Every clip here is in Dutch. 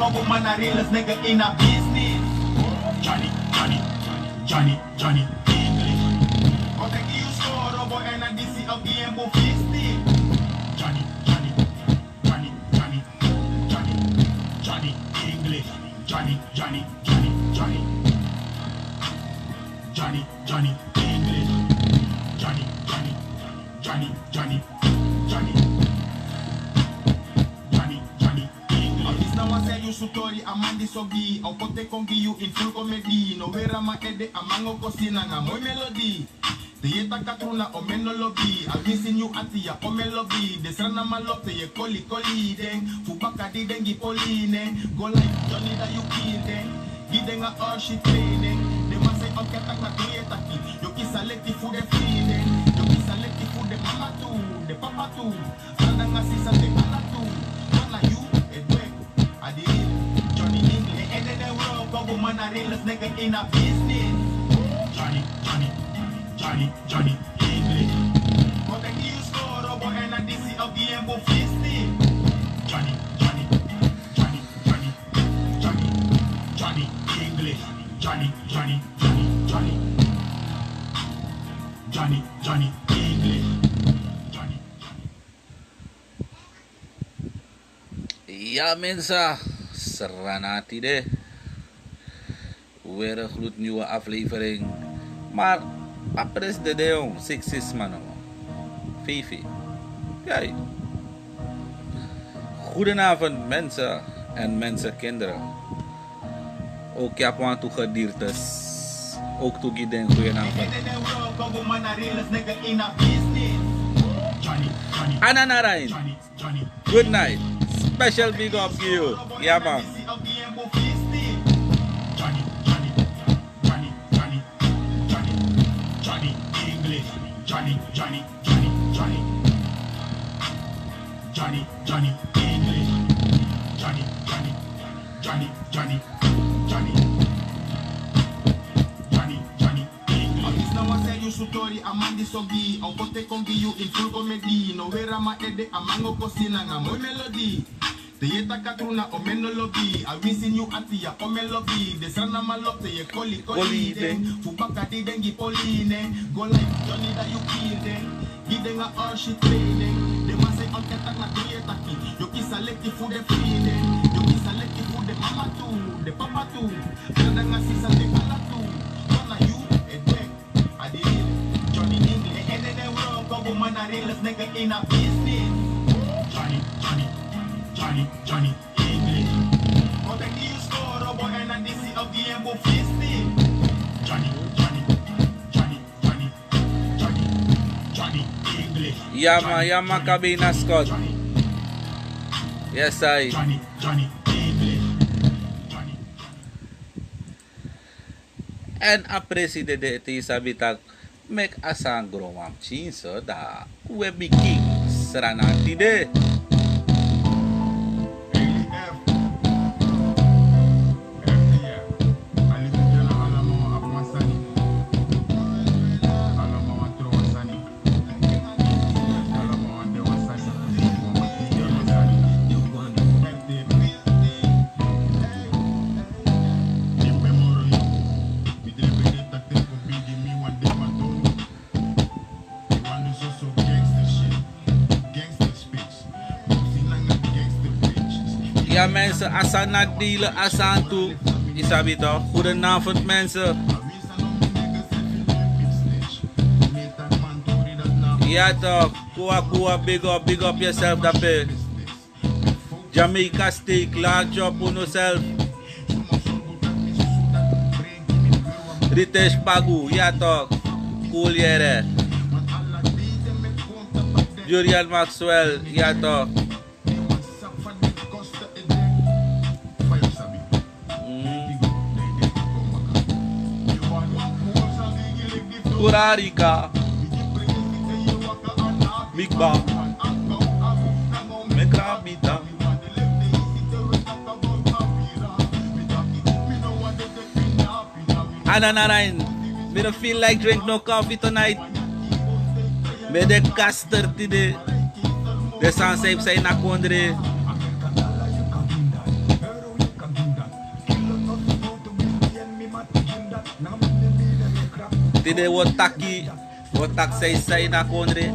couple man a realest nigga in a business. Johnny, Johnny, Johnny, Johnny, English. But I give you score over and I DC of the M fist it. Johnny, Johnny, Johnny, Johnny, Johnny, Johnny, English. Johnny, Johnny, Johnny, Johnny, Johnny, Johnny, English. Johnny, Johnny, Johnny, Johnny, Johnny, Johnny, Johnny, English. This now I say you sutori amandi sogi. Au pote kongi you in full comedy. No vera ma ede amango kosina nga moi melody. Te katruna o menolobi. I've missing you ati ya o melobi. Desrana malote ye koli koli den. Fubaka di dengi poline. Go like Johnny that you kill den. Gidenga all shit training. They must say okay tak na taki. Yo kisaleti fu de feeling. Yo kisaleti fu de mama too. De papa too. Sanda nga sisa de ala too. Wana you edwek. Adi Johnny English. Ede de world go man a realest nigga in a business. Johnny, Johnny, Johnny, Johnny, English. But I give you score over and I DC of the M fist it. Johnny, Johnny, Johnny, Johnny, Johnny, Johnny, English. Johnny, Johnny, Johnny, Johnny, Johnny, Johnny, English. Johnny, Ja mensen, Serenati de. Weer een gloednieuwe aflevering. Maar apa is de deel? Sexis man. Fifi. Kijk. Goedenavond mensen en mensenkinderen. Ook ja, want toe gediertes. Ook toe gieden goedenavond. Ananarain. Good night. Special big up to you. Ja man. Johnny, Johnny, Johnny, Johnny, Johnny, Johnny, English. Johnny, Johnny, Johnny, Johnny, Johnny, Johnny, Johnny, English. This now I say you sutori amandi sogi. Au pote kongi you in full comedy. No vera ma ede amango kosina nga moi melody. Te katruna o menolobi. I missing you ati ya o melobi. Desrana malote ye koli koli den. Fubaka di dengi poline. Go like Johnny that you kill den. Gidenga all shit training. They must say okay tak na taki. Yo kisaleti fu de feeling. Yo kisaleti fu de mama too. De papa too. Sanda nga sisa de ala too. Wana you edwek. Adi Johnny English. Ede de world go man a realest nigga in a business. Johnny, Johnny, Johnny, Johnny, English. But I give you score over and I DC of the M fist it. Johnny, Johnny, Johnny, Johnny, Johnny, Johnny, English. Yama kabina Scott. Yes I. Johnny, Johnny, English. Johnny. En a president de iti sabitak mek asang gromam chinso da webiking Serenati de. Ja mensen, asan nagdelen, asan toe. Isabi toch? Goedenavond mensen. Ja toch, kuwa, big up yourself dape. Jamaica steak, large up on yourself. Ritesh Pagu, ja toch, cool yere. Julian Maxwell, ja toch. Kurarika Mikba Mekrabita Ananarain, me don't feel like drink no coffee tonight. Me de caster today. The sun safe say na kondre. Tide wat tak say na kondre.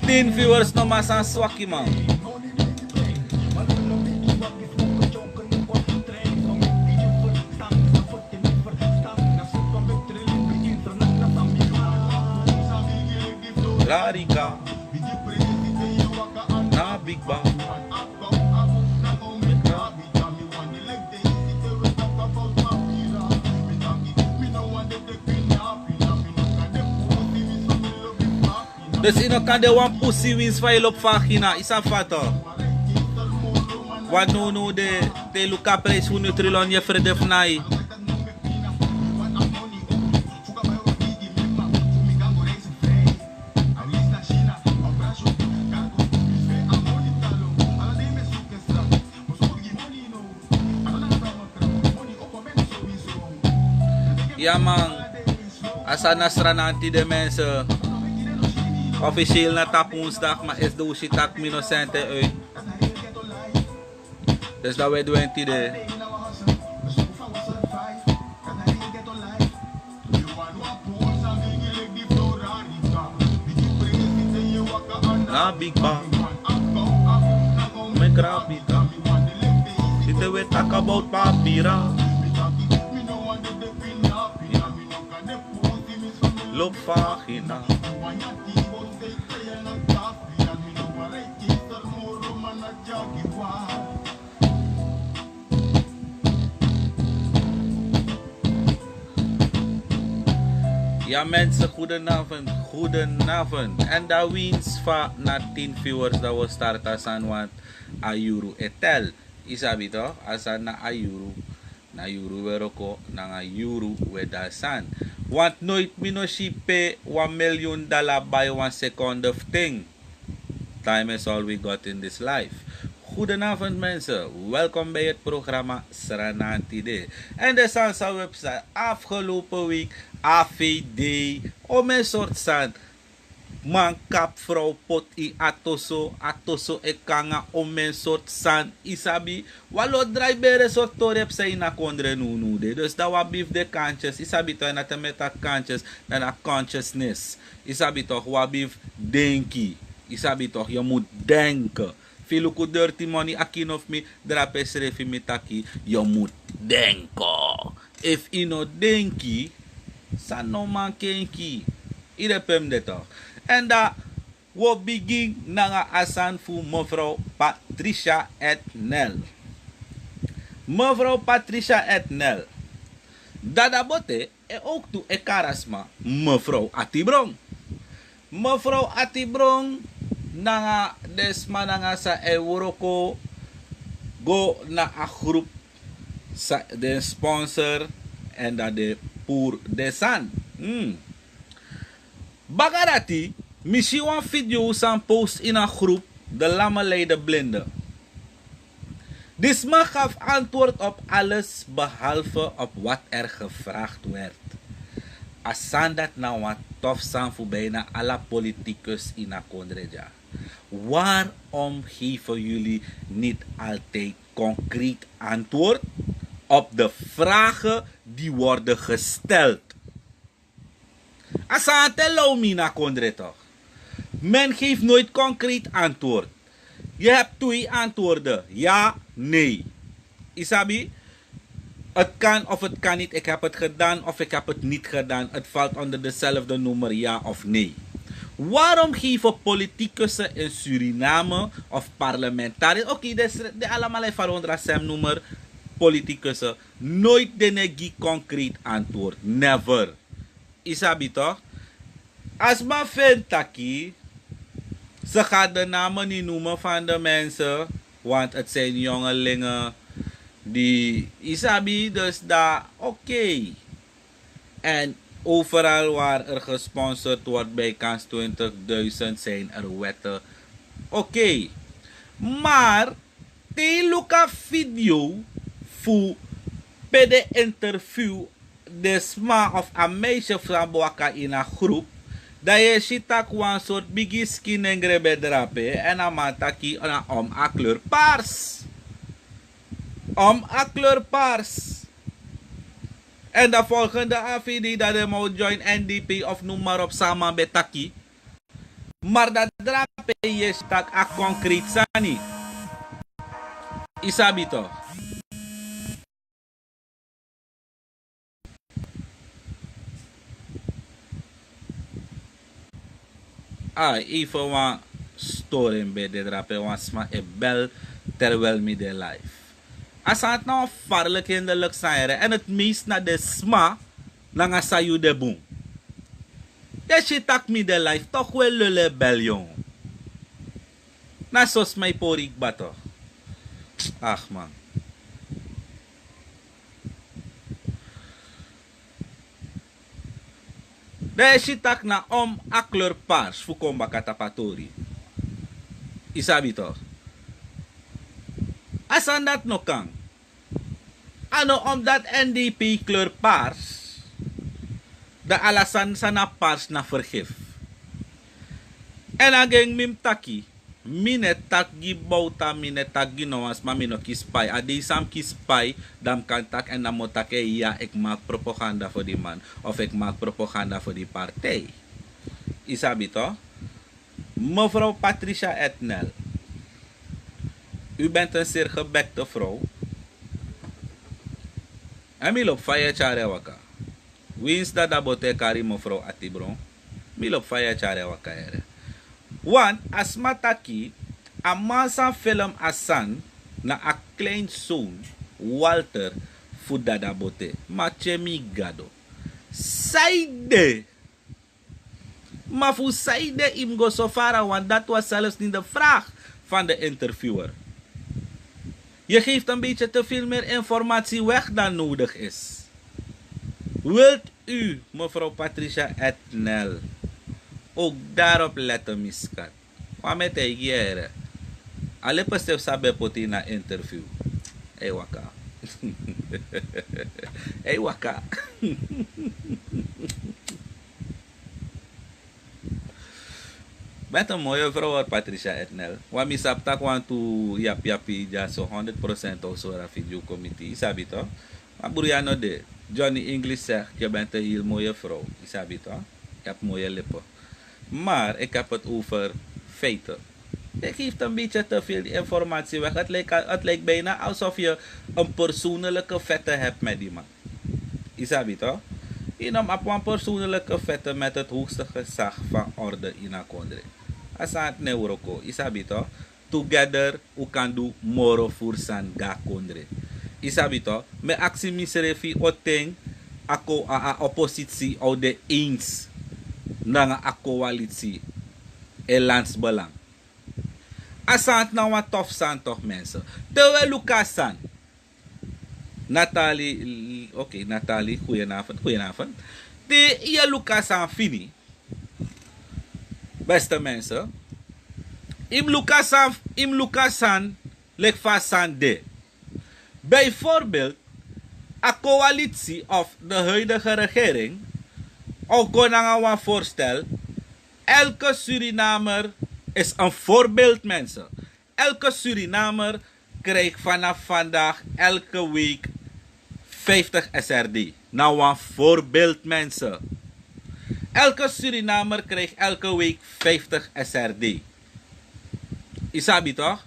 Tin viewers no masang swaki man. Larika na Big Bang. Dus ino kan de wan pussy wins file op vagina. Isa fato. Wat no de luka pres unu trilon je vrede fnai. Ja man, asa nasrananti de mensen. Officieel na tap woensdag, maar is de usitak minocente uit. Dus dat wij doen het idee. Na Big Bang, mijn krabita. Zitten we tak about papira. Loop vagina. Ja mensen, goedenavond. En dat wins van na 10 viewers dat we starten aan want ayuru etel. Isabi toch? Asan na ayuru. Na ayuru weroko, na ayuru wedasan. Want nooit minoshipe $1 million by 1 second of thing. Time is all we got in this life. Goedenavond mensen, welkom bij het programma Serenanti Day. En de Sansa website afgelopen week AVD om een soort zand. Man kap vrouw pot I atoso ekanga om een soort zand isabi. Walo draaibere soort torep say na kondre nu de. Dus dat wat bief de conscious isabi toch na te meta conscious na na consciousness. Isabi toch wat bief denki. Isabi toch je moet denken. Veel ku dirty money akin of me drape srefi mitaki. Je moet denken. If you no denki, san no man kenki. Ide pem de toch. En dat we begin na asan fu mevrouw Patricia Etnel. Mevrouw Patricia Etnel. Dada bote e ook toe e karasma mevrouw Atibrong. Mevrouw Atibrong nanga desma nanga sa e woroko go na a groep sa de sponsor en dat de pour de san. Bagarati, misschien een video zijn post in een groep de lammeleide blinden. Dit mag gaf antwoord op alles behalve op wat er gevraagd werd. Asan dat nou wat tof zijn voor bijna alle politicus in a Kondreja. Waarom geven jullie niet altijd concreet antwoord op de vragen die worden gesteld? Asante Laumina Kondre toch. Men geeft nooit concreet antwoord. Je hebt 2 antwoorden. Ja, nee. Isabi, het kan of het kan niet. Ik heb het gedaan of ik heb het niet gedaan. Het valt onder dezelfde noemer ja of nee. Waarom geven politicussen in Suriname of parlementariërs, oké, de allemaal even onder een noemer politicussen, nooit de negi concreet antwoord. Never. Isabi toch? Als men vindt taki, ze gaat de namen niet noemen van de mensen, want het zijn jongelingen die Isabi, dus daar oké. En overal waar er gesponsord wordt bij kans 20.000 zijn er wetten. Oké. Maar, te luka video voor bij de interview de sma of een meisje van Boaka in een groep Da je shitak wan soort bigis kinengre bedrape en amataki om a kleur paars. Om a kleur paars. En de volgende AVD dat de moet join NDP of noem maar op samen betaki. Maar dat drape je shitak a concreet sani. Isabi toch? Even een story bij de drape was maar een bel terwijl me de life. Als het nou varlijk in de lucht zijn en het meest naar de sma, dan ga je de boom. Je shit tak me de life toch wel lule bel jong. Na sos mij porik bato. Ach man. De shitak na om a kleur paars fukomba katapatori. Isabi toch? Asan dat no kan? Ano omdat NDP kleur paars, de alasan sana paars na vergif. En ageng mim taki, mine tak gibauta mine tak ginoas ma mino kispay. Adi sam kispay dam kantak en namotake ja ik maak propaganda voor die man of ik maak propaganda voor die partij. Isabi toch? Mevrouw Patricia Etnel, u bent een zeer gebekte vrouw. En mi lop faya chare waka. Wins dat dabote kari mevrouw Atibron. Mi lop faya chare waka ere. Want as mataki, a masa film asan na a klein zoon, Walter, fuda dabote. Mache mi gado. Saide. Maar voor Saide im go so far, want dat was zelfs niet de vraag van de interviewer. Je geeft een beetje te veel meer informatie weg dan nodig is. Wilt u, mevrouw Patricia Etnel, ook daarop letten, miskat? Waarmee te jere? Alle pastef sabe poti na interview. Hey waka. Hey waka. Met een mooie vrouw, Patricia Etnel. Want ik heb tak want to yapi ja so 100% of zo rafidju committee. Isabi toch? Maar Buriano de Johnny English zegt, je bent een heel mooie vrouw. Isabi toch? Je hebt mooie lippen. Maar ik heb het over feiten. Je geeft een beetje te veel informatie weg. Het lijkt bijna alsof je een persoonlijke vette hebt met die man. Isabi toch? Je nam op een persoonlijke vette met het hoogste gezag van orde in Akondre. Asant neuroko, isabi to? Together, u kan do moro fursan ga kondre. Isabi to? Me aksi misrefi oteng ako a oppositie o de eens na a coalitie e landsbelang. Asant na wat tof san toch mensen. Terwijl Lucasan, Nathalie, goedenavond. De ja Lucasan fini. Beste mensen, im Lucasan lek fasan de. Bijvoorbeeld, een coalitie of de huidige regering, ook kon een voorstel, elke Surinamer is een voorbeeld, mensen. Elke Surinamer krijgt vanaf vandaag elke week 50 SRD. Nou, een voorbeeld, mensen. Elke Surinamer krijgt elke week 50 SRD. Isabi toch?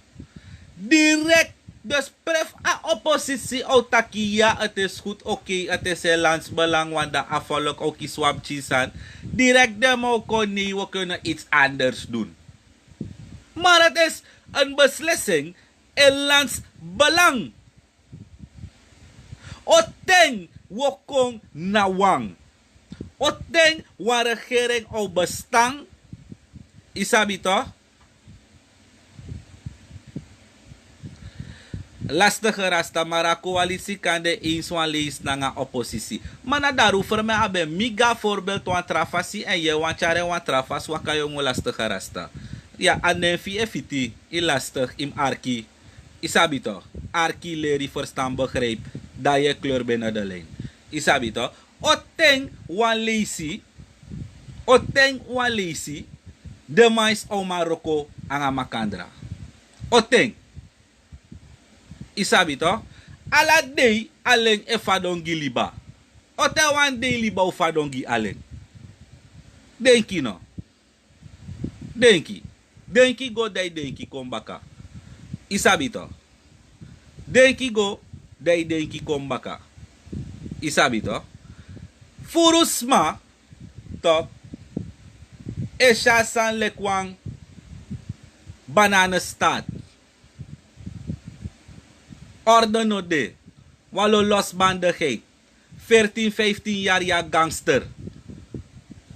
Direct. Dus pref a oppositie autaki, ja, het is goed, oké, het is een landsbelang, want de afvalk ook is swap chisan. Direct demo kon nee, we kunnen iets anders doen. Maar het is een beslissing in landsbelang. Oteng wokong nawang. Oteng wa regering o bestang. Isabi toch? Lastige rasta, maar a coalitie kan de eens van lees na oppositie. Maar na daarover me abe miga voorbeeld wan trafasi en je wan chare wan trafas waka yung lastige rasta. Ja, anefi efiti, lastig im arki. Isabi toch? Arki leri verstaan begrijp dat je kleur binnen de lijn. Isabi toch? Oteng wan leesi Oteng walisi de mais au Maroko anga makandra. Oteng. Isabi to? Ala day aleng e fadongi liba. Ote wan day liba u fadongi aleng. Denki no. Denki. Denki go day denki kombaka. Isabi to? Denki go day denki kombaka. Isabi to? Furusma to e san lekwang banana stad. Orde no de. Walo losbandigheid. 14, 15 jaar ja gangster.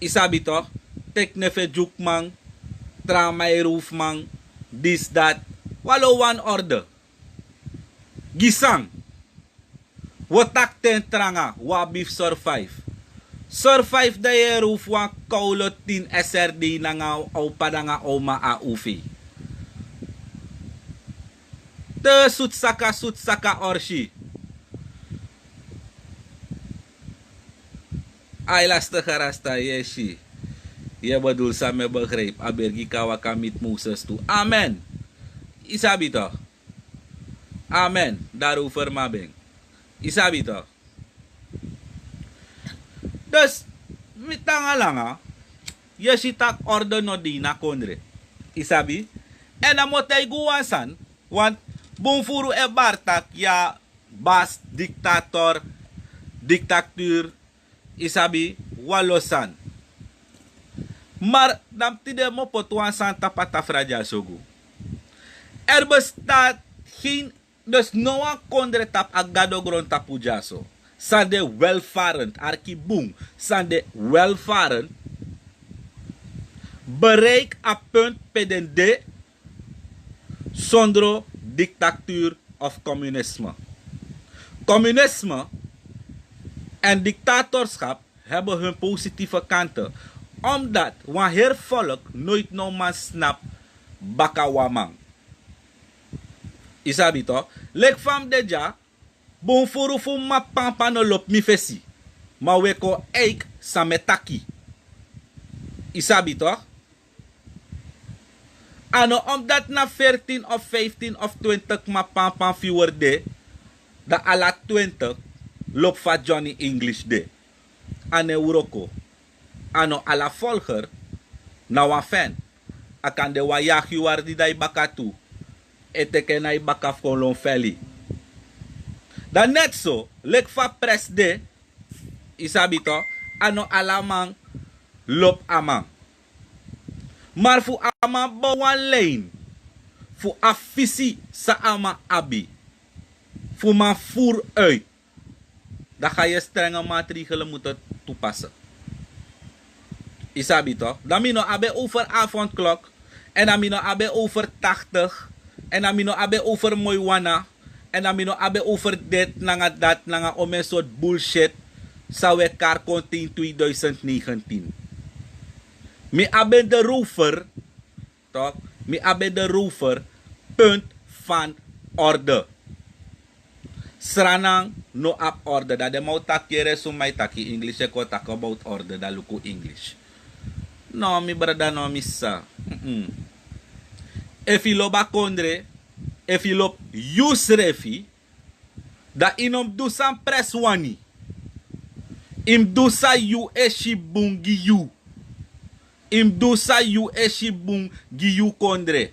Isabi to? Teknefe jukman. Tramay roofman. This, that. Walo one orde. Gisang. Watak ten tranga. Wabif survive. Survive da ye roof wan kaulo tin SRD na nga au padanga au maaufi. Te sut saka orshi. Ay lastig rasta yeshi. Je bedoel sa me begreep. Abergi kawa kamit Moses toe. Amen. Isabi toch? Amen. Daarover mabeng. Isabi toch? Dus, mitanga lang ha. Yeshi tak orde no di na kondre. Isabi? En dan moet hij guwasan. Want, bonfuru e bartak ya bas dictatuur. Isabi, walosan. Maar, dan tide mo potuan santa patafraja sogu. Er bestaat geen, dus no one kondre tap agado gron tapu jaso. Sande welvarend, arki boom, sande welvarend, bereik a punt pedende, zonder dictatuur of communisme. Communisme en dictatorschap hebben hun positieve kanten, omdat wanneer volk nooit no man snap bakawamang. Isabi to? Lek fam deja, bon furu fu ma pampano lop mi fesi. Ma weko eik sametaki. Isabi to? Ano, omdat na 14 of 15 of 20 ma pampan viewer de, da ala 20 lop fa Johnny English de. Ane uroko. Ano ala volger, na wan fan. Akan de wa yaki wardi dai bakatu. Eteke na ibakaf kolon feli. Dan net zo, lek fa pres de, isabi to, ano alamang lop amang. Maar fu ama bawan lane, fu afisi sa ama abi, fu ma voer uit, dan ga je strenge maatregelen moeten toepassen. Isabi to, dan mino abe over avondklok, en dan mino abe over 80, en dan mino abe over moiwana, en dan mino abe over dit, nanga dat, nanga om een soort bullshit, sa we kar kontin 2019. Mi abe de rover, toch? Mi abe de rover, punt van orde. Sranang no up orde. Dat de mau takere sumai taki English ko tak about orde da luku English. No mi brada no missa. If you loba kondre, if you lob use refi, da inom do sam press wani. Im do sa you eshi bungi you. Im do sa you eshi bungi you kondre.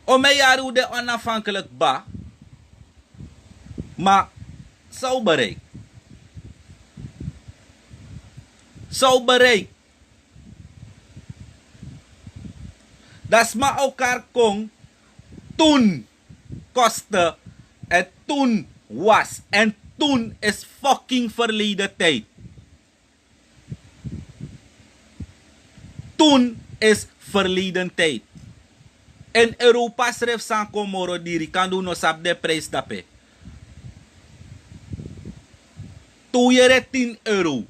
O me yaru de onafhankelijk ba. Maar zou bereik. Zou bereik. Dat ma elkaar kon toen kostte en toen was. En toen is fucking verleden tijd. Toen is verleden tijd. En Europa schreef san komoro diri kan doen no sap de prijs dape. Toe jere 10 euro.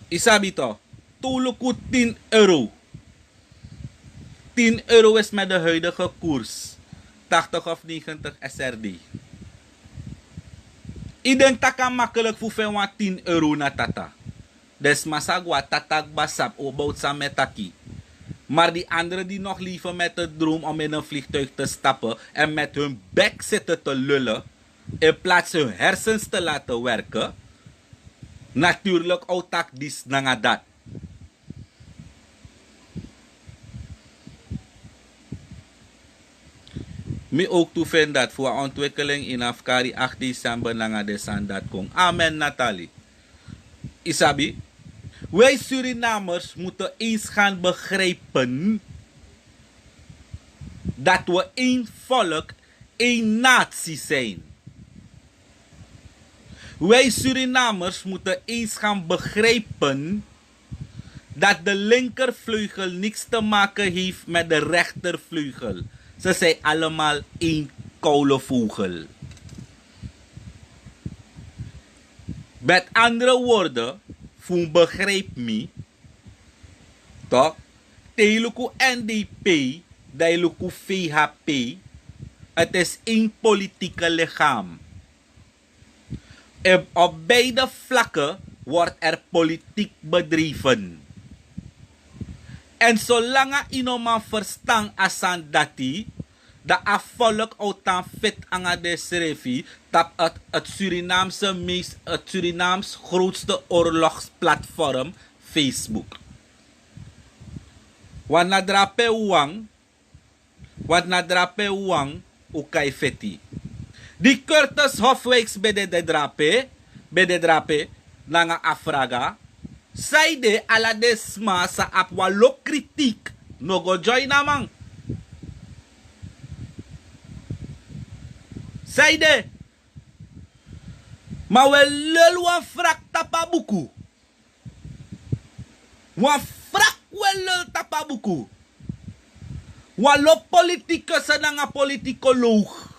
Isabi to. Toe luku 10 euro. 10 euro is met de huidige koers 80 of 90 SRD. Ik denk dat kan makkelijk voor veel 10 euro na tata. Des masagwa tatag basap about sa metaki. Maar die anderen die nog liever met de droom om in een vliegtuig te stappen en met hun bek zitten te lullen, in plaats hun hersens te laten werken, natuurlijk otak dis nangadat. Mi ook toevind dat voor ontwikkeling in Afkari 8 december nangadesan dat kong. Amen Nathalie. Isabi, wij Surinamers moeten eens gaan begrijpen dat we één volk, één natie zijn. Wij Surinamers moeten eens gaan begrijpen dat de linkervleugel niks te maken heeft met de rechtervleugel. Ze zijn allemaal één koude vogel. Met andere woorden, voor begrijp me, toch? Teluku NDP, Teluku VHP, het is één politieke lichaam. En op beide vlakken wordt er politiek bedreven. En zolang iemand verstand asan dati, de afvolk autan fit anga de serefi, dat het Surinaams grootste oorlogsplatform Facebook. Want nadrape wang ukay feti. Die Curtis Hofwijks bij de drape, nanga afraga, Saide ala desma sa apwalo kritik no go join namang. Saide ma welel wan frak tapabuku. Wan frak welel tapabuku. Walo politikus sa nga politikoloog.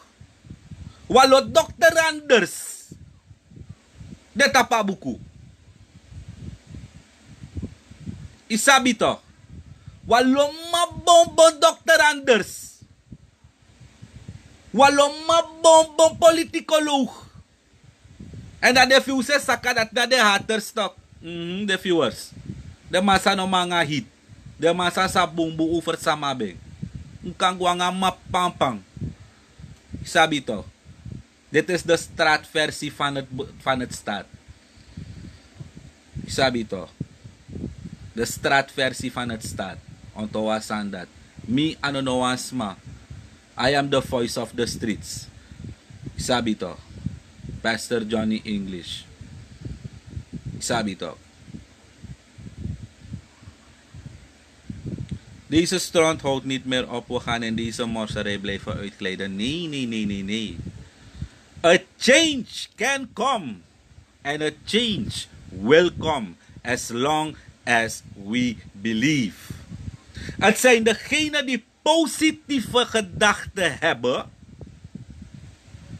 Walo Dr. Anders de tapabuku. Isabi to, walong mabombo Dr. Anders, walong mabombo politikoloog. En dat de viewers saka dat de haters toch, de viewers, de masa no mga hit, de masa sa bumbu over sa mabeng, kang nga mapampang. Isabi to, dit is de straatversie van het staat. Isabi to. De straatversie van het staat. Ontowasan dat. Mi anonoasma. I am the voice of the streets. Sabi to. Pastor Johnny English. Sabi to. Deze stront houdt niet meer op. We gaan in deze morserij blijven uitkleiden. Nee. A change can come. And a change will come. As long as we believe. Het zijn degenen die positieve gedachten hebben.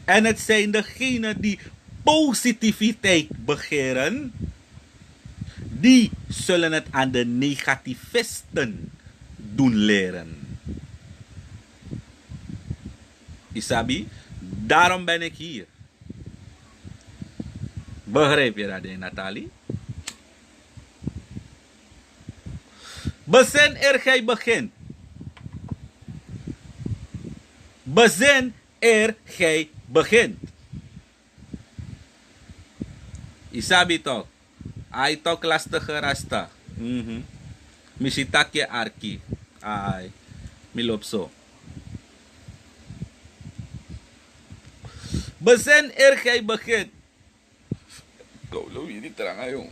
En het zijn degenen die positiviteit begeren. Die zullen het aan de negativisten doen leren. Isabi, daarom ben ik hier. Begrijp je dat, Nathalie? Bezin er gij begint. Bezin er gij begint. Isabi to. Ay to lastige rasta. Misitakje arki. Ay. Milopso. Bezin er gij begint. Koulo, hindi terang ayo.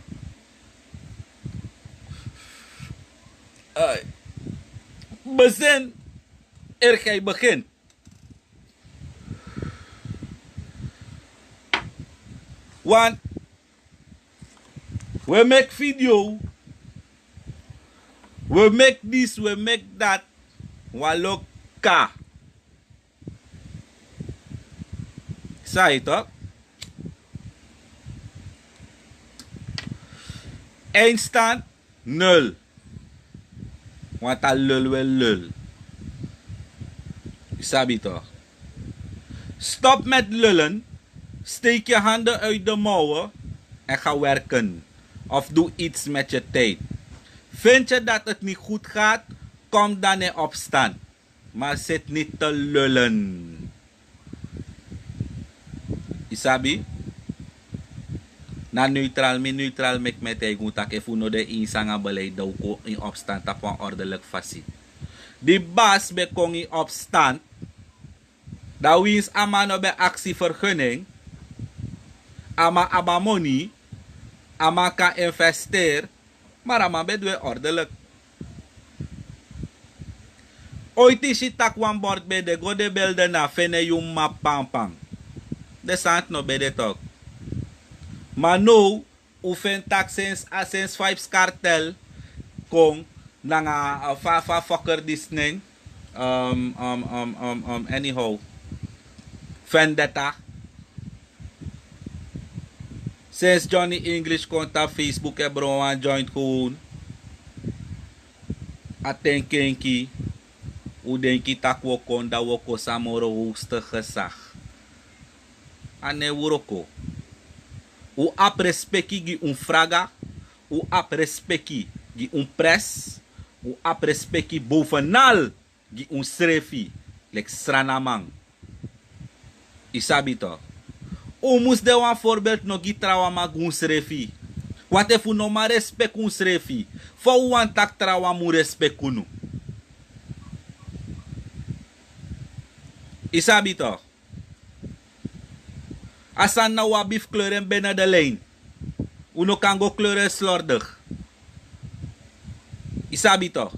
Bezin er gij begint. Want we make video, we make this, we make that, waloka. Say toch? Eindstand 0. Want al lul wel lul. Sabi toch? Stop met lullen. Steek je handen uit de mouwen en ga werken. Of doe iets met je tijd. Vind je dat het niet goed gaat? Kom dan in opstand. Maar zit niet te lullen. Isabi? Na neutral mek met eigen tak if uno de insanga beleid daw ko in opstand tapon ordelijk fasi. Die baas be kong in opstand. Da wins ama no be actievergunning. Ama money. Ama kan investeer. Maar ama be doe ordelijk. Ooit is je tak wan bord be de go de belde na fene yung map pang pang. De sant no be de talk. Maar nou, u vindt tak sinds 5 kartel kong nanga fa fucker disning anyhow vendetta sinds Johnny English konta Facebook e bro wan joint gewoon atenkenki u denki tak wo konda wo ko samoro hoogste gezag ane wuroko u ap respecti gi fraga, u ap respecti gi pres, u ap respecti bovenal gi srefi, lek sranamang. Isabi to. U mus de wan voorbeeld no gi trawa mag srefi. Wat if u no ma respect srefi, fo u wan tak trawa mu respect kunu. Isabi to. Asan na wabif kleuren binnen de lijn. Uno kan go kleuren slordig. Isabi toch.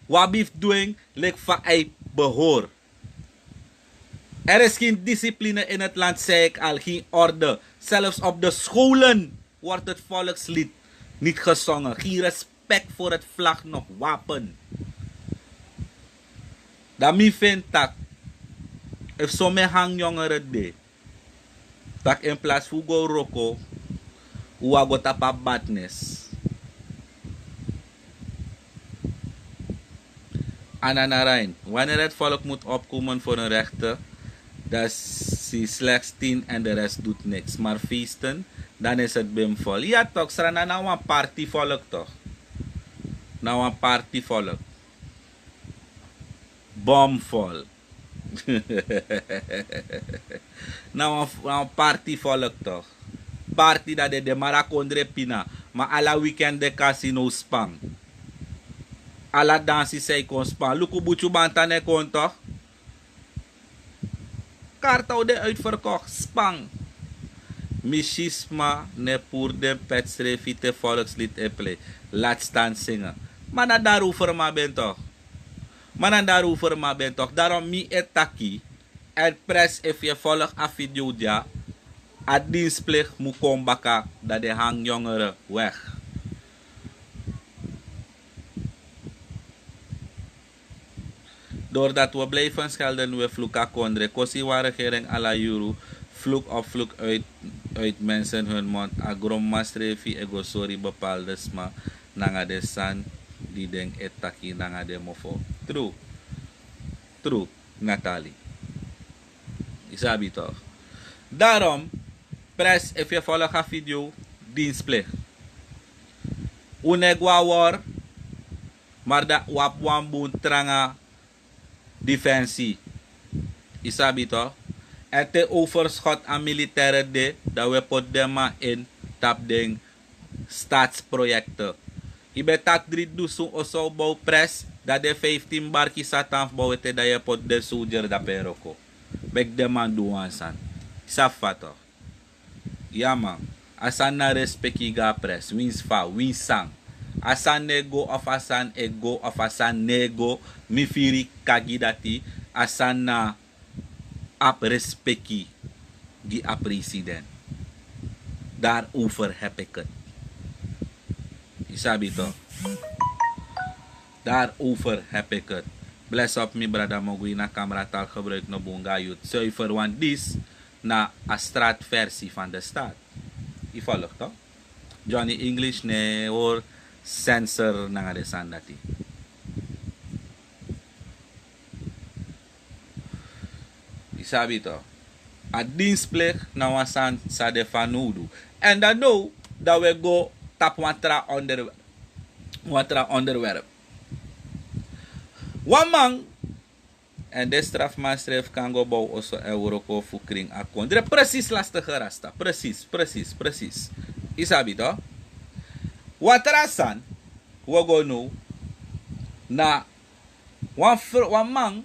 Wabif doing lek va ei behoor. Er is geen discipline in het land, zei ik al. Geen orde. Zelfs op de scholen wordt het volkslied niet gezongen. Geen respect voor het vlag nog wapen. Dat mi vindt dat. If some hang jongeren de. Tak in plaats van go roko, uwa go tapa badness. Ananarain, wanneer het volk moet opkomen voor een rechter, dat is slechts 10 en de rest doet niks. Maar feesten, dan is het bimvol. Ja toch, strana nou een party volk toch. Nou een party volk. Bomvol. Nou een party volk toch. Party dat de marakondre pina. Maar alla weekend de casino spang. Alla dansi sei kon spang. Luku buchu bantane kon toch. Kartau de uitverkocht. Spang. Mischisma ne pour de petstrefite volkslied e play. Laat staan zingen. Maar na daarover maar ben toch. Maar daarover maar ben toch. Daarom mi etaki. Het pres if je volgt a video dia. A dienstplicht moet komen baka. Dat de hangjongeren weg. Doordat we blijven schelden we vloeka kondre. Kosi wa regering ala juru. Vloek op vloek uit mensen hun mond. Agrom mastrefi ego sorry bepaalde sma. Nanga de san. Die denk etaki nanga de mofo. True. True, Natalie. Isabi toch. Daarom, pres if je volgt een video, dienstplicht. Unegwa war, maar dat wap wamboen tranga defensie. Isabi toch. En te overschot aan militaire de, dat we pot dema in tap ding staatsprojecten. Je bent tak 3 dusun oso bouw pres, dat de 15 barki satan bouw te dat je pot de soldier da peroko. Bek de man doan san. Safa toch. Ja man. Asan na respecti ga pres. Wins fa, wins sang. Asan nego of asan ego of asan nego. Mi firi kagidati. Asan na ap respecti. Gi a president. Daarover heb ik het. Isabi toch. Daarover heb ik het. Bless up mi brada mogui na camera taal gebruik no bunga youth. Zuiver want dis na a straatversie van de staat. Je volgt toch? Johnny English ne or censor na nga de sandati. Isabi toch. A dienstplicht na wasan sa de fanudu. En dan nou dat we go tap watra onderwerp. Wamang en de strafmaatregel kan go bouw also Euroko fukring akon. Dire precies lastige rasta. Precies. Isabi to? Watrasan, wago no, na wan man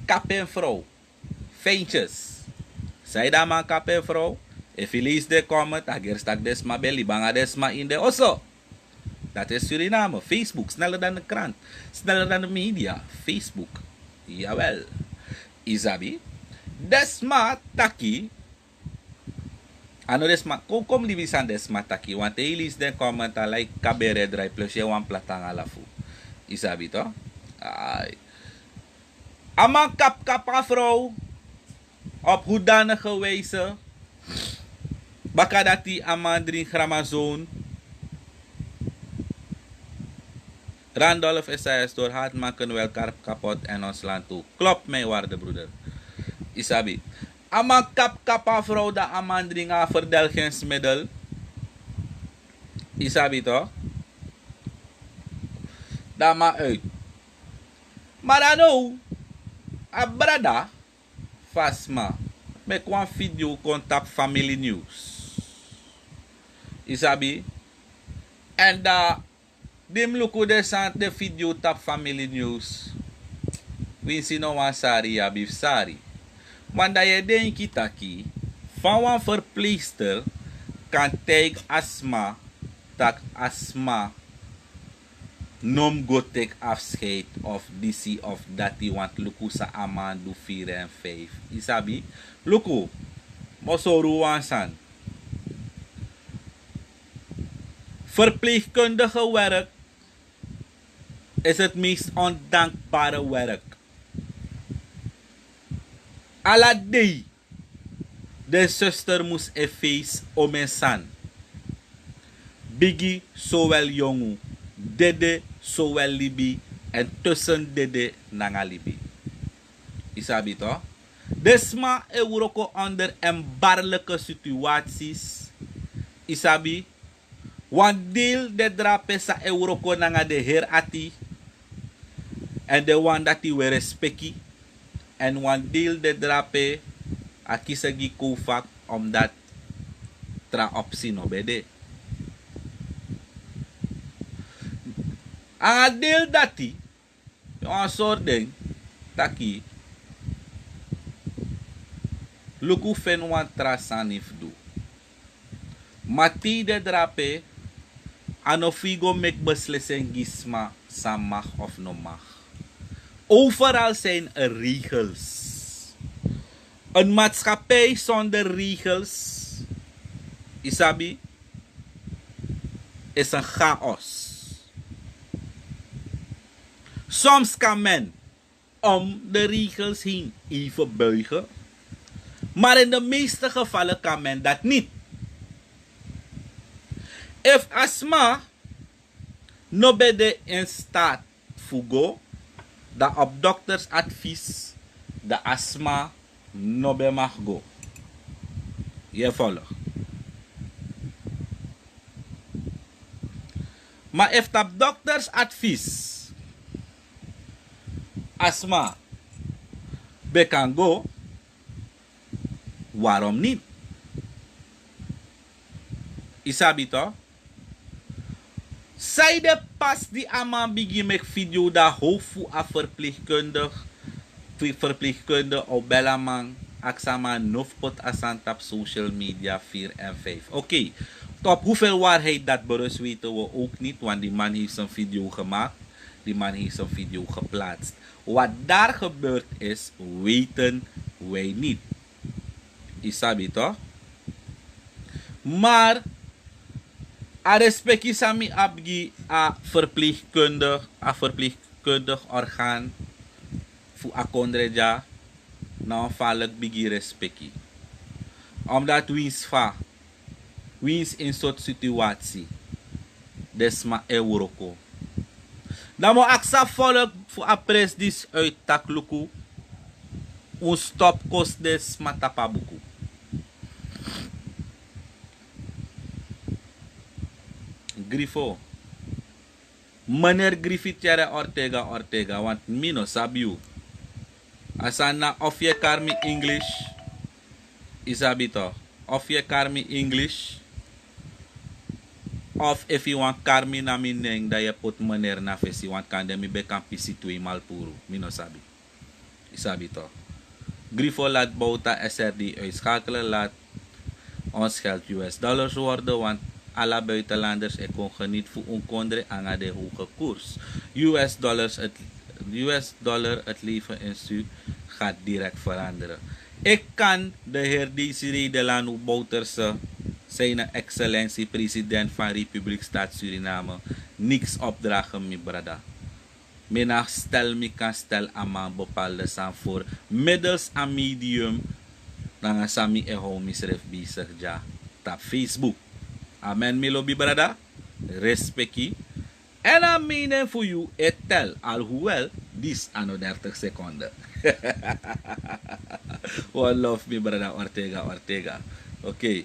kapen vrouw. Feintjes. Zij daar man kapen vrouw. If je leest de comment, agerstak desma belly, banga desma in de osso. Dat is Suriname. Facebook, sneller dan de krant. Sneller dan de media. Facebook. Jawel. Isabi. Desma taki. Ano desma. Kom livisan desma taki. Want hij leest de comment, like cabaret dry plus je wan platang alafu. Isabi to? Ay. Amang kap vrouw. Op hoedanige wijze. Baka dati amandring grammazoon. Randolph Esaias door haat maken we elkaar kapot en ons land toe. Klopt mij waarde broeder. Isabi. Amang kap vrouw da amandring a verdelgingsmiddel. Isabi toch? Da ma uit. Maar ano, a brada fasma. Make one video contact family news. Isabi. And dim luku de sant de video tap family news. Winsi no wan sari ya bif sari. Wanda je den kitaki. Van wan verpleegster kan take asma. Tak asma. Nom go take afscheid of DC of dati want luku sa amandu 4 en 5. Isabi. Luku. Mosoru wansan. Verpleegkundige werk is het meest ondankbare werk. Aladei, de zuster moest een feest om een san. Biggie zowel jongu, dede zowel libi en tussen dede nanga libi. Isabi toch? Desma Euroko onder embarlijke situaties. Isabi. Want deel de drape sa Euroko nanga de her ati. En de wan dati we respecti. En wan deel de drape akisagi kofak omdat tra opsi no bede. Ang deel dati. Yung soort ding. Taki. Luku fen wan tra sanif do. Mati de drape. Ano figo mek beslissing gisma sa mag of no mag. Overal zijn er regels. Een maatschappij zonder regels, Isabi, is een chaos. Soms kan men om de regels heen even buigen, maar in de meeste gevallen kan men dat niet. If asma no bede in staat fugo, da op dokters advies, de asma no be mag go. Je volgt. Maar if dat dokters advies, asma be kan go, waarom niet? Isabi toch? Zij de pas die aman bigi mek video da hofu a verpleegkundig op Bellaman aksama nofpot asantap social media 4 en 5. Oké, top hoeveel waarheid dat berust weten we ook niet, want die man heeft zijn video gemaakt, die man heeft zijn video geplaatst. Wat daar gebeurd is, weten wij niet. Isabi toch? Maar a respecti sami abgi a verpleegkundig orgaan fu a kondreja na valk bigi respecti. Omdat wins in soort situatie desma Euroko. Dan mo aksa volk fu a pres dis uit takluku un stop kost des matapabuku. Grifo. Meneer Griffith Jere Ortega, want mino sabiu. Asana of je karmi English, isabito. Of je karmi English, of if you want karmi na mineng da je put meneer na fesi, want kande mi bekam pisi tui malpuru, mino sabi. Isabito. Grifo laat bouta SRD uitschakelen, laat ons geld US dollars worden, want alle buitenlanders kon geniet voor onkondre aan de hoge koers. US dollar, het leven in Su gaat direct veranderen. Ik kan de heer Desiree Delano Bouterse, zijn excellentie president van Republiek Staat Suriname, niks opdragen, mi brada. Mina stel mi kan stel aan bepaalde zijn voor middels een medium dan sami hou misref bezig ja op Facebook. Amen mi lobby brada. Respecti. En I mean for you et tel alhoewel this ano 30 seconden. One love me brada Ortega. Okay.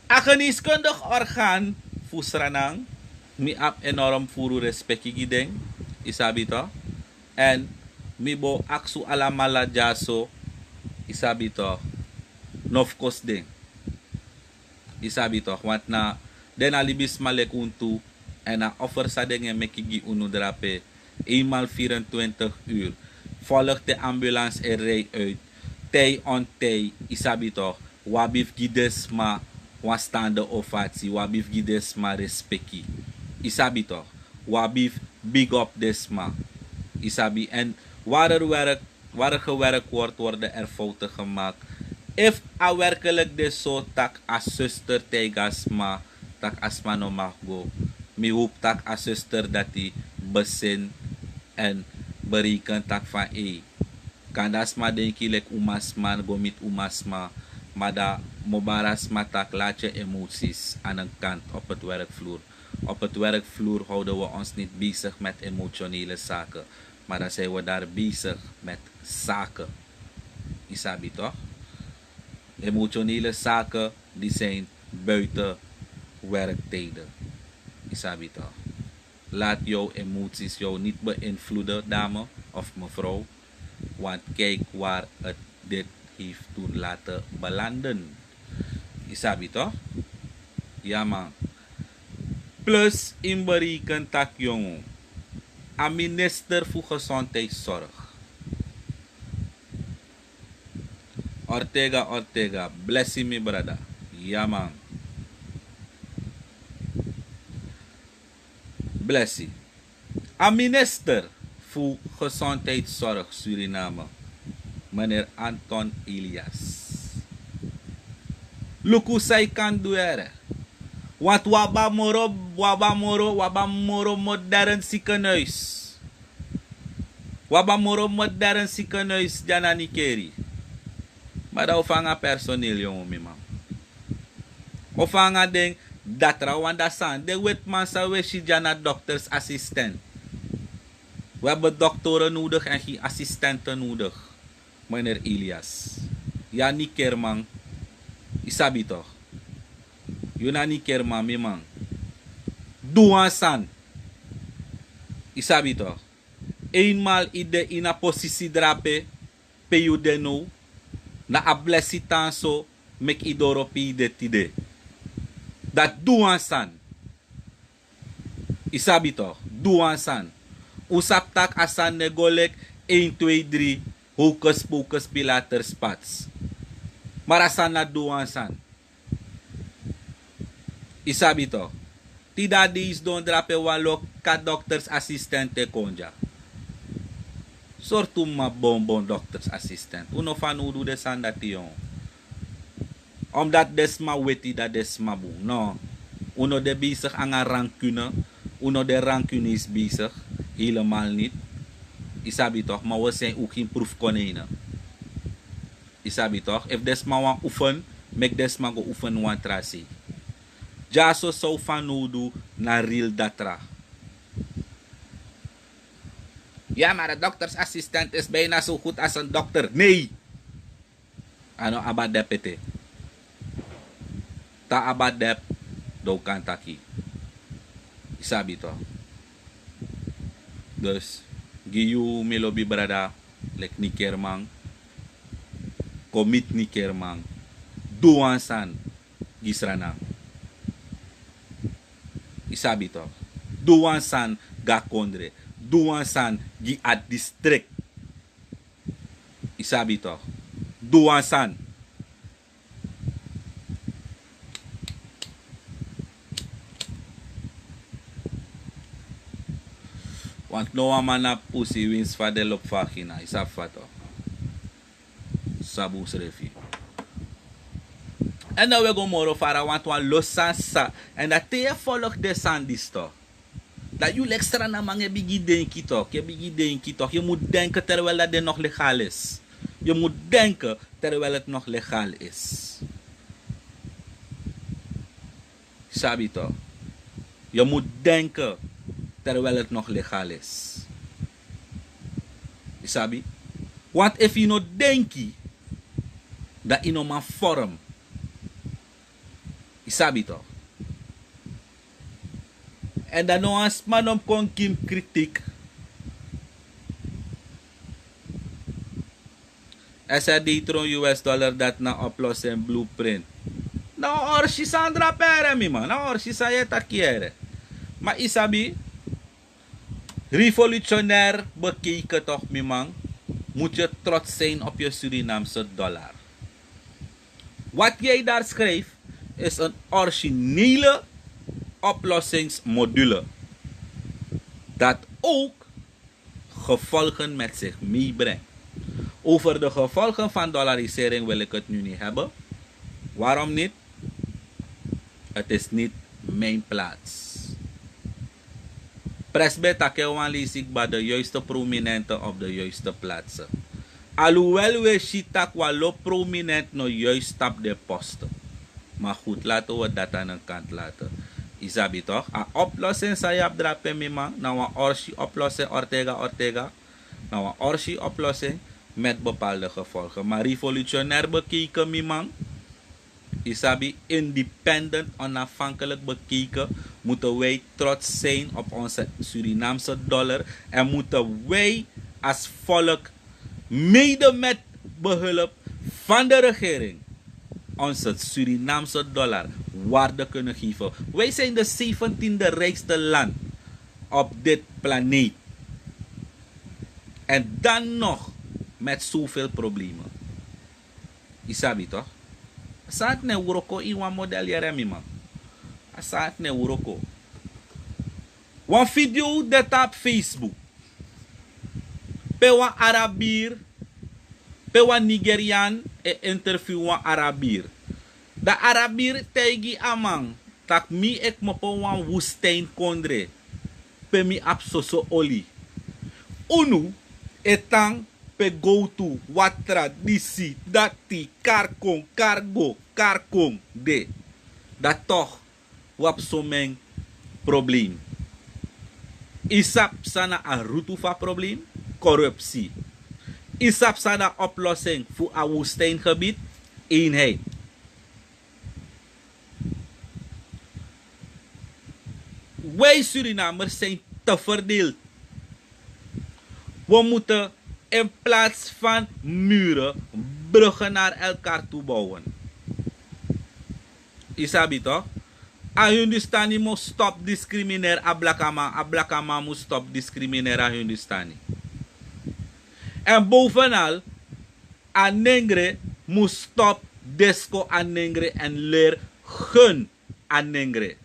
Een geneeskundig orgaan fusranang mi ap enorm furu respecti gideng isabi to and mi bo aksu alamala jaso isabi to nofkos ding isabi to want na den alibis malek untu en na offer sa ding mekigi unu drape eenmaal 24 uur volgt de ambulance er rij uit tij on tij isabi to wabif gides ma wastande ovatie, wabif gidesma respecti. Isabi toch? Wabif big up desma. Isabi. En waar er gewerkt wordt, worden er fouten gemaakt. If a werkelijk de so tak a zuster tegasma, tak asma no mag go. Mi hoop tak a zuster dat die besin en bereken tak van kan dasma denki lek umasma, gomit umasma. Maar dat mobaras matak laat je emoties aan een kant op het werkvloer. Op het werkvloer houden we ons niet bezig met emotionele zaken. Maar dan zijn we daar bezig met zaken. Isabi toch? Emotionele zaken die zijn buiten werktijden. Isabi toch? Laat jouw emoties jou niet beïnvloeden, dame of mevrouw. Want kijk waar het dit heeft toen laten belanden. Isabi toch? Ja man. Plus in bereken tak jongen. A minister voor gezondheidszorg. Ortega, bless me brother. Ja man. Bless. A minister voor gezondheidszorg Suriname. Meneer Anton Elias. Luku say kan duere. Want waba moro modern ziekenhuis. Waba moro modern ziekenhuis jana nikeri. Maar dat ofanga personeel jongen mi man. Ofanga ding datra wanda san. De wet man sa weshi jana dokters assistent. We hebben doktoren nodig en geen assistenten nodig. Meneer Elias. Ja niet kerman. Isabi toch. Yuna niet kerman mi man. Doan san. Isabi toch. Eenmaal ide in a posisi drape. Peyu deno. Na a blessi tanso. Mek idoro pi de tide. Dat doan san. Isabi toch. Doan san. Usap tak asan negolek 1, 2, 3. Hocus pocus pilater spats. Marasan na duansan. Isabi to. Tida dis don drape walok ka doctors assistente konja. Sortu ma bonbon doctors assistant. Uno fanudu de sandation. Omdat desma weti da desma bu. No. Uno de bezig aan een rancune. Uno de rancune is bezig. Helemaal niet. Isabi toch, maar we zijn ook geen proefkonijnen. Isabi toch, if desma wan oefen, mek desma go oefen wan trasi. Jaso so fanudu na real datra. Ja, maar de doktersassistent is bijna zo goed als een dokter. Nee! Ano aba depete? ta abadep do kantaki. Isabi to. Dus giyu melobi brada lek ni kermang komit ni kermang duansan gisranang. Isabi to. Duansan ga kondre. Duansan gi at district. Isabi to. Duansan. Want no man na pussy wins fa de lop fakina. Isa fato. Sabu srefi. En dan we go moro fara want wan losan sa. En dat te volg de sandis to. Dat je extra na mange bigi denki toch. Je bigi denki toch. Je moet denken terwijl dat nog legaal is. Je moet denken terwijl het nog legaal is. Sabi toch. Je moet denken terwijl het nog legaal is. Sabi? Want if je no denki dat je no man vorm. Sabi toch? En dan nog eens man om kon kim kritiek. As a ditron US dollar dat na oplossen blueprint. Nou orsi Sandra pere mi man. Nou orsi sa je takiere. Maar isabi revolutionair bekeken toch mi man. Moet je trots zijn op je Surinaamse dollar. Wat jij daar schreef is een originele oplossingsmodule. Dat ook gevolgen met zich meebrengt. Over de gevolgen van dollarisering wil ik het nu niet hebben. Waarom niet? Het is niet mijn plaats. Presbet akewan lees ik bij de juiste prominenten op de juiste plaatsen. Alhoewel we shitak walo prominent no juist op de posten. Maar goed, laten we dat aan een kant laten. Isabi toch? A oplossing sa je abdrape mi man. Nou een orsi oplossing Ortega. Nou een orsi oplossing met bepaalde gevolgen. Maar revolutionair bekeken mi man. Isabi independent, onafhankelijk bekeken. Moeten wij trots zijn op onze Surinaamse dollar. En moeten wij als volk mede met behulp van de regering onze Surinaamse dollar waarde kunnen geven. Wij zijn de 17e rijkste land op dit planeet. En dan nog met zoveel problemen. Isabi toch? Saat ne uroko iwan model yeremi man. Saat ne uroko. Wan video dat op Facebook. Pe wan Arabier. Pe wan Nigerian e interview wan Arabier. Da Arabier tegi amang. Tak mi ek mopo wan woestijn kondre. Pe mi absoso oli. Unu etang pe go to watra disi dati karkong kargo karkong de. Dat toch wap someng probleem. Isap sana a rutu fa probleem. Corruptie. Isap sana oplossing voor een woestijngebied. Eenheid. Wij Surinamers zijn te verdeeld. We moeten in plaats van muren bruggen naar elkaar toe bouwen. Isabi toch? A Hindustani moet stop discrimineer a Blakama. A Blakama moet stop discrimineer a Hindustani. En bovenal, a Nengre moet stop disco a Nengre en leer gun a Nengre.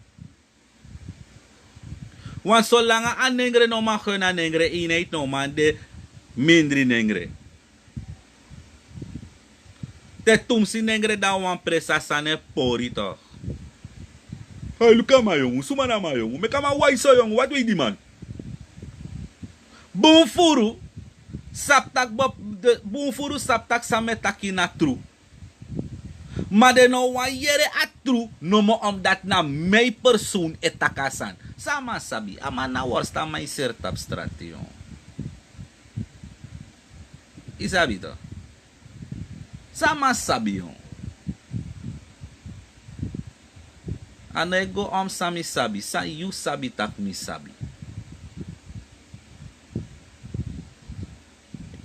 Want zolang a Nengre no man gun a Nengre, eenheid no man de mindri Nengre. Te tumsi Nengre da wan presa sane pori toch. Hey, look at my jongen, sumana my jongen. Me kama waiso jongen, wat weet die man? Bonfuru. Saptak bonfuru saptak sametaki na tru. Maar de no wan yere a tru, no mo omdat na my persoon etakasan. Sama sabi, ama na worsta may sertap stration. Isabi to. Sama sabi yon. Anego sami sabi. Sa you sabi tak mi sabi.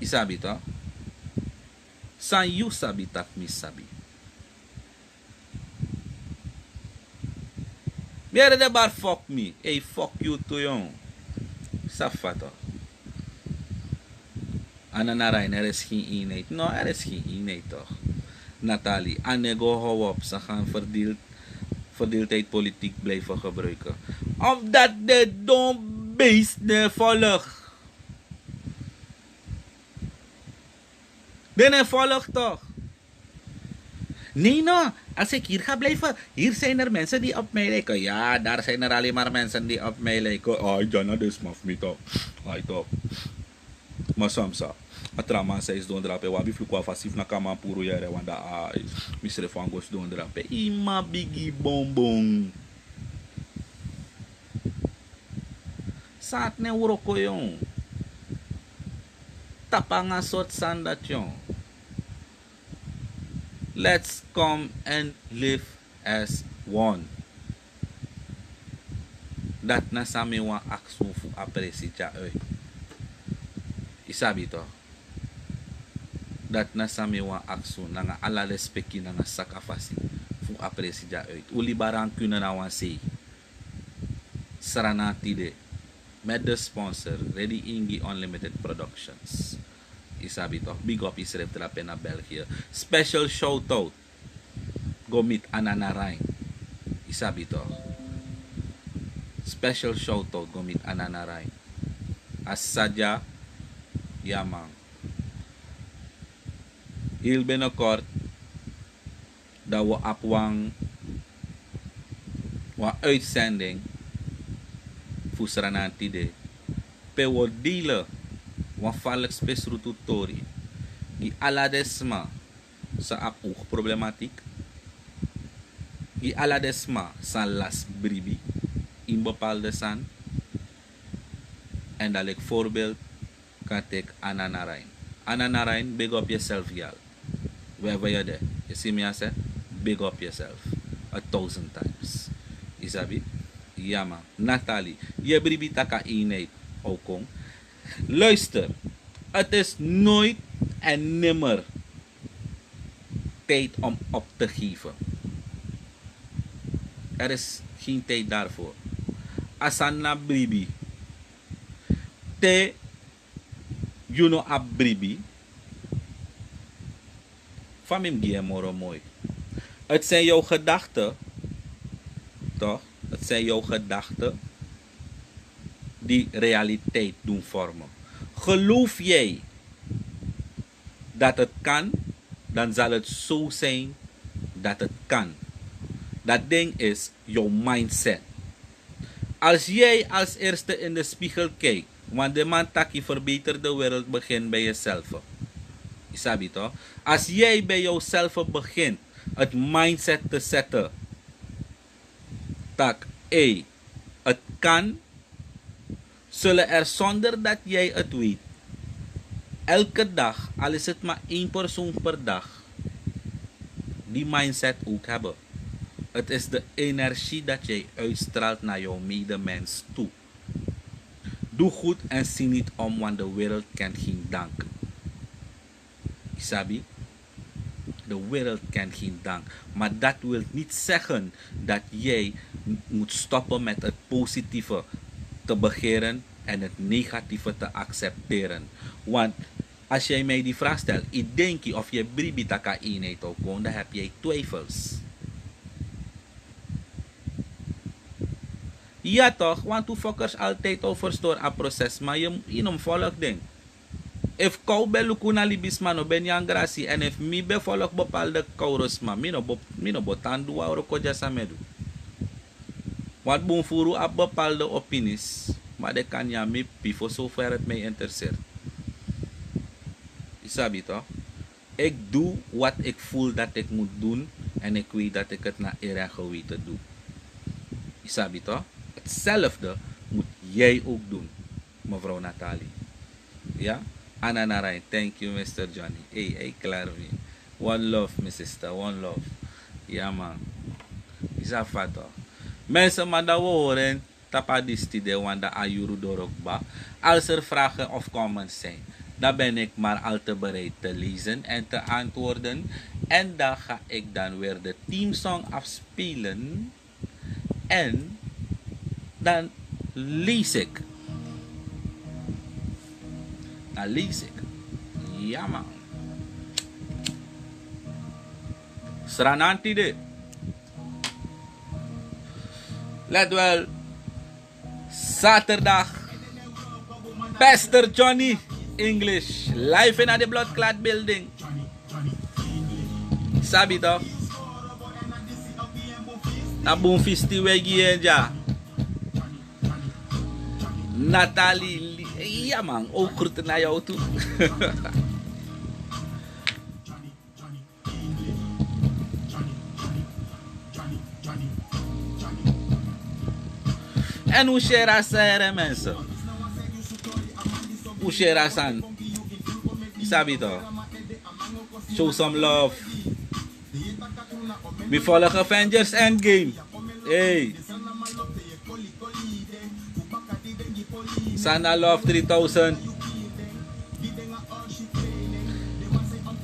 Isabi to? Sa you sabi tak mi sabi. Biar de bar fuck me. Hey, fuck you to yon. Safato. Ananaray, er is geen eenheid. No, er is geen eenheid toch. Nathalie, anego hou op. Ze gaan verdeeldheid politiek blijven gebruiken. Omdat de dom beest de volg. Den volgt toch? Nee, no. Als ik hier ga blijven, hier zijn er mensen die op mij lijken. Ja, daar zijn er alleen maar mensen die op mij lijken. Ay, Jana, dus maf me toch. Ay, toch. Maar soms, atrama says don't drop. Wabi flukwa fasif na kama puro yere wanda ay. Misre fangos don't drop. Ima bigi bonbon. Saat ne uroko yon. Tapanga sot sandat yon. Let's come and live as one. Dat na sami wa aksu fu apresi ja uit. Isabi to. Dat na sami wa aksu na nga ala respecti na nga sakafasi fu apresi ja uit. Uli barang kuna na wan say. Saranati de. Met de sponsor Ready Ingi Unlimited Productions. Isabi to. Big up Israel Trape na België. Special shout out. Gomit Ananarain. Isabi to. Special shout out Gomit Ananarain. Asadja Yamang. Il binnenkort dat we op een uitzending voor Saranantide pe wo dealen wan valk spesrututori die aladesma sa ak problematiek die aladesma sa las bribi in bepaalde san en dat ik voorbeeld kan ik Ananarain. Ananarain, big up yourself, y'all. Wherever you're there. You see me I say? Big up yourself. 1,000 times. Isabi? Ja man. Nathalie, je bribi taka eenheid. Okong. Luister. Het is nooit en nimmer tijd om op te geven. Er is geen tijd daarvoor. Asana bribi. Te you know abribi. Van hem gie moro mooi. Het zijn jouw gedachten. Toch? Het zijn jouw gedachten die realiteit doen vormen. Geloof jij dat het kan, dan zal het zo zijn dat het kan. Dat ding is jouw mindset. Als jij als eerste in de spiegel kijkt, want de man taki verbeter de wereld begint bij jezelf. Isabi toch? Als jij bij jouzelf begint het mindset te zetten. Tak, het kan. Zullen er zonder dat jij het weet. Elke dag, al is het maar 1 persoon per dag. Die mindset ook hebben. Het is de energie dat jij uitstraalt naar jouw medemens toe. Doe goed en zie niet om, want de wereld kent geen dank. Isabi? De wereld kent geen dank. Maar dat wil niet zeggen dat jij moet stoppen met het positieve te begeren en het negatieve te accepteren. Want als jij mij die vraag stelt, ik denk je of je bribitaka eenheid ook kon, dan heb jij twijfels. Ja toch, want hoe fokkers altijd overstoor aan proces, maar je noem volk ding. If kou be lukuna libisman no ben yang grasi en if mi be volk bepaalde kaurosma, mi no botan dua oro koja samedu. Wat boem furu op bepaalde opinies, maar de kan ja mi pifo zover het mij interesseert. Isabi toch? Ik doe wat ik voel dat ik moet doen en ik weet dat ik het naar eer en geweten doe. Isabi toch? Hetzelfde moet jij ook doen, mevrouw Nathalie. Ja? Ananarain, thank you Mr. Johnny. Hey, klaar mee. One love, my sister, one love. Ja man. Is dat fat toch? Mensen maar dat horen, tapadisti de wanda ayuru dorokba. Als er vragen of comments zijn, dan ben ik maar al te bereid te lezen en te antwoorden. En dan ga ik dan weer de teamsong afspelen. En dan lees ik. Dan lees ik. Ja man. Srananti de. Let wel. Zaterdag. Pastor Johnny English. Live in the Blood Clot Building. Sabi toch? Na boom fisti wegi enja. Nathalie. Ja man, ook groeten naar jou toe. En hoe share zijn mensen? Hoe share zijn? Sabi toch? Show some love. We volgen Avengers Endgame. Hey. Sana Love 3000.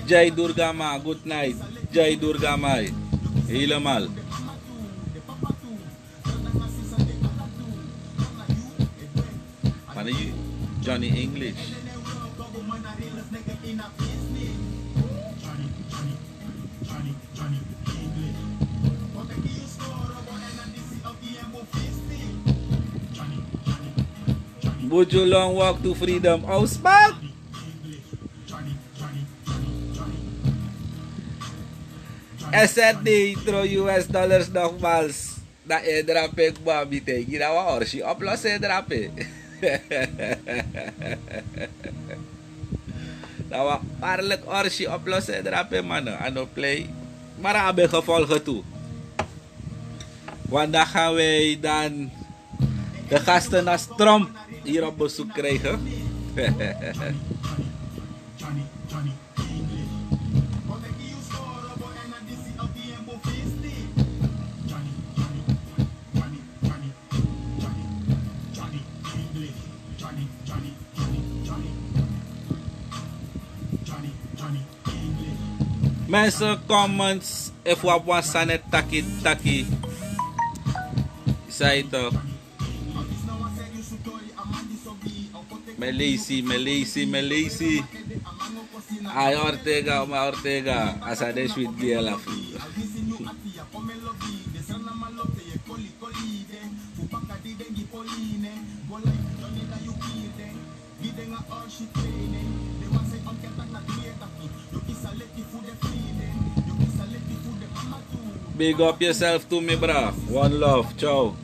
Jai Durgama, good night. Jai Durgama. Helemaal. Mana you Johnny English. Would you long walk to freedom? Oh, smack! SRD throw US dollars nogmaals. Na airdrop ik babi te. Ginawa orsi oplos airdrop. Nawa parelijk orsi oplos airdrop man. Ano play. Marami gevolgen toe. Want dan gaan wij dan de gasten als Trump hier op bezoek krijgen. Mensen, comments, if we want sanet taki. Zei toch. Melisi. Ay Ortega. Asa de sweet dia la fu. Big up yourself to me, bra. One love, ciao.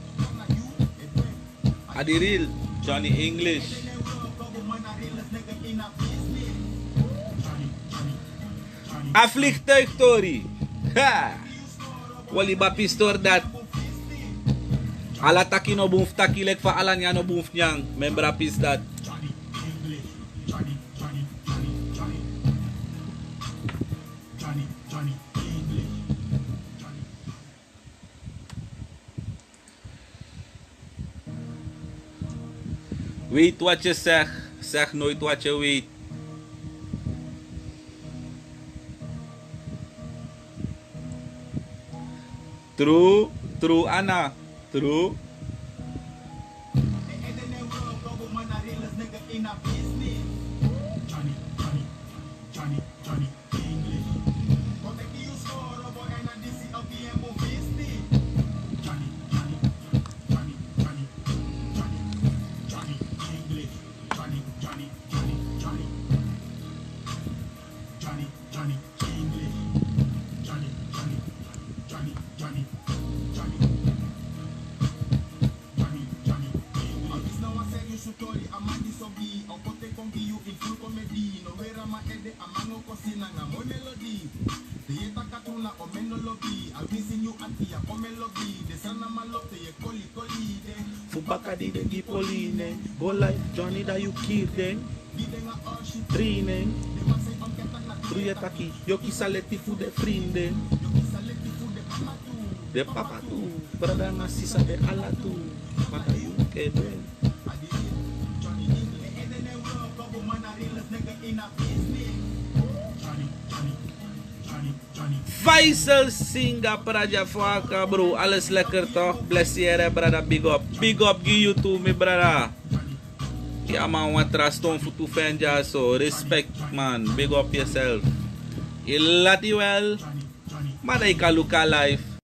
Adiril, Johnny English. A vliegtuig, Tori. Ha! Wali ba pistor dat? Ala taki no boomf taki lek fa alan ya no boomf nyang. Membra pis dat. Weet wat je zegt. Zeg nooit wat je weet. True, Anna. True. Fubaka di dengi poline, go like Johnny da you kirde, trine, truye taki, yo kisaleti fu de frinde. De papa tu, brother nga sisa de ala tu. Mata you ke doen. Faisal Singa Praja Faka bro, alles lekker toch? Bless je brother, big up. Big up give you too, me brother. Ja man, wat traston voor tu fan ja so. Respect man, big up yourself. Je laat je wel. Maar dat je kan look alive.